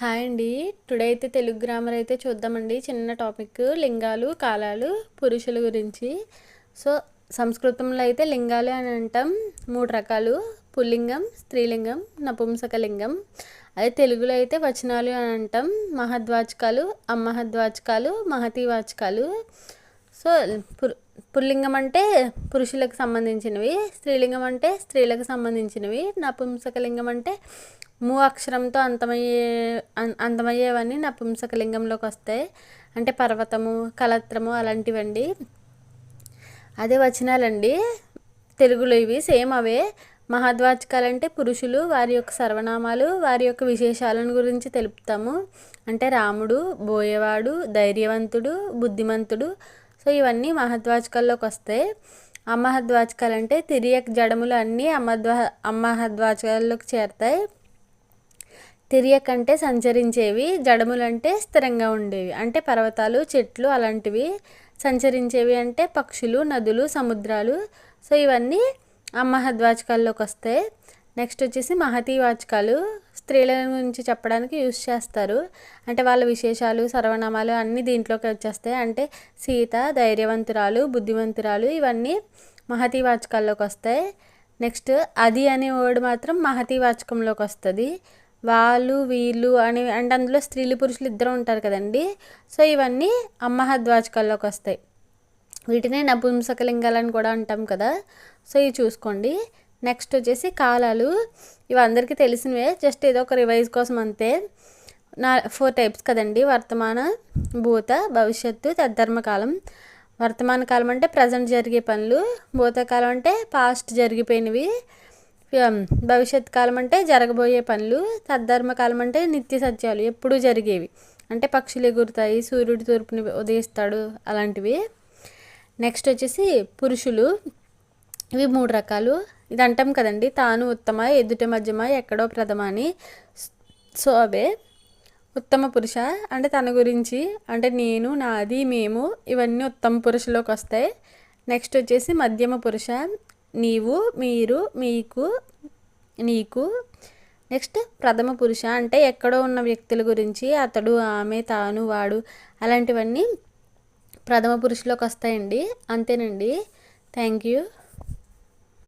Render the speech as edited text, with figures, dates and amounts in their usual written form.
Hi అండి. Today అయితే Telugu grammar అయితే చూద్దామండి. చిన్న టాపిక్ లింగాలు, కాలాలు, పురుషుల గురించి. సో సంస్కృతంలో అయితే లింగాలు అని అంటాం. 3 రకాలు: పుల్లింగం, స్త్రీలింగం, నపుంసకలింగం. అదే తెలుగులో అయితే వచనాలు అని అంటాం. మహద్వాచకాలు, అమహద్వాచకాలు, మహతీవాచకాలు. సో పుల్లింగం అంటే పురుషులకు సంబంధించినవి, స్త్రీలింగం అంటే స్త్రీలకు సంబంధించినవి, నపుంసకలింగం అంటే అక్షరంతో అంతమయ్యేవన్నీ నపుంసకలింగంలోకి వస్తాయి. అంటే పర్వతము, కలత్రము అలాంటివండి. అదే వచనాలండి తెలుగులో ఇవి సేమ్ అవే. మహద్వాచకాలంటే పురుషులు, వారి యొక్క సర్వనామాలు, వారి యొక్క విశేషాలను గురించి తెలుపుతాము. అంటే రాముడు బోయేవాడు, ధైర్యవంతుడు, బుద్ధిమంతుడు. సో ఇవన్నీ మహద్వాచకాల్లోకి వస్తాయి. అమహద్వాచకాలంటే తిరియక్ జడములు అన్నీ అమహద్వాచకాల్లోకి చేరతాయి. తిరియక్ అంటే సంచరించేవి, జడములంటే స్థిరంగా ఉండేవి, అంటే పర్వతాలు, చెట్లు అలాంటివి. సంచరించేవి అంటే పక్షులు, నదులు, సముద్రాలు. సో ఇవన్నీ అమహద్వాచకాల్లోకి వస్తాయి. నెక్స్ట్ వచ్చేసి మహతీవాచకాలు. స్త్రీల గురించి చెప్పడానికి యూజ్ చేస్తారు. అంటే వాళ్ళ విశేషాలు, సర్వనామాలు అన్నీ దీంట్లోకి వచ్చేస్తాయి. అంటే సీత ధైర్యవంతురాలు, బుద్ధిమంతురాలు, ఇవన్నీ మహతీవాచకాల్లోకి వస్తాయి. నెక్స్ట్ అది అనే వర్డ్ మాత్రం మహతీవాచకంలోకి వస్తుంది. వాళ్ళు, వీళ్ళు అని అంటే అందులో స్త్రీలు పురుషులు ఇద్దరు ఉంటారు కదండి. సో ఇవన్నీ అమహద్వాచకాల్లోకి వస్తాయి. వీటినే నపుంసకలింగాలని కూడా అంటాం కదా. సో ఇవి చూసుకోండి. నెక్స్ట్ వచ్చేసి కాలాలు. ఇవి అందరికీ తెలిసినవే, జస్ట్ ఏదో ఒక రివైజ్ కోసం అంతే. 4 టైప్స్ కదండి: వర్తమాన, భూత, భవిష్యత్తు, తద్ధర్మకాలం. వర్తమాన కాలం అంటే ప్రజెంట్ జరిగే పనులు. భూతకాలం అంటే పాస్ట్ జరిగిపోయినవి. భవిష్యత్ కాలం అంటే జరగబోయే పనులు. తద్ధర్మకాలం అంటే నిత్య సత్యాలు, ఎప్పుడూ జరిగేవి. అంటే పక్షులు ఎగురుతాయి, సూర్యుడు తూర్పుని ఉదయిస్తాడు, అలాంటివి. నెక్స్ట్ వచ్చేసి పురుషులు. ఇవి 3 రకాలు. ఇది అంటాం కదండి: తాను ఉత్తమ, ఎదుట మధ్యమ, ఎక్కడో ప్రథమ అని. సో అవే ఉత్తమ పురుష అంటే తన గురించి, అంటే నేను, నాది, మేము, ఇవన్నీ ఉత్తమ పురుషులోకి వస్తాయి. నెక్స్ట్ వచ్చేసి మధ్యమ పురుష, నీవు, మీరు, మీకు, నీకు. నెక్స్ట్ ప్రథమ పురుష అంటే ఎక్కడో ఉన్న వ్యక్తుల గురించి, అతడు, ఆమె, తాను, వాడు, అలాంటివన్నీ ప్రథమ పురుషులోకి వస్తాయండి. అంతేనండి. Thank you.